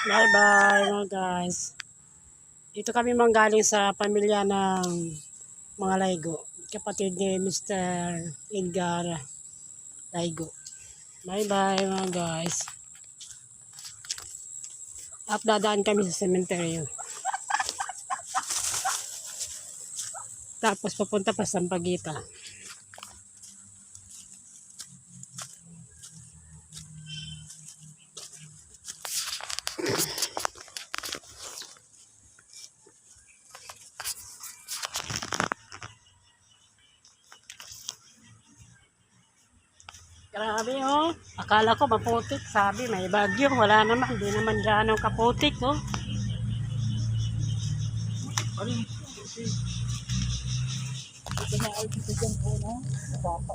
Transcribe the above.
Bye bye mga guys. Dito kami manggaling sa pamilya ng mga Laigo. Kapatid ni Mr. Edgar Laigo. Bye bye mga guys. At dadaan kami sa sementeryo. Tapos papunta pa sa Sampaguita. Grabe oh. Akala ko maputik. Sabi may bagyo. Wala naman. Hindi naman ganong kaputik oh. Ano yung kasi ito na ay dito dyan po na baka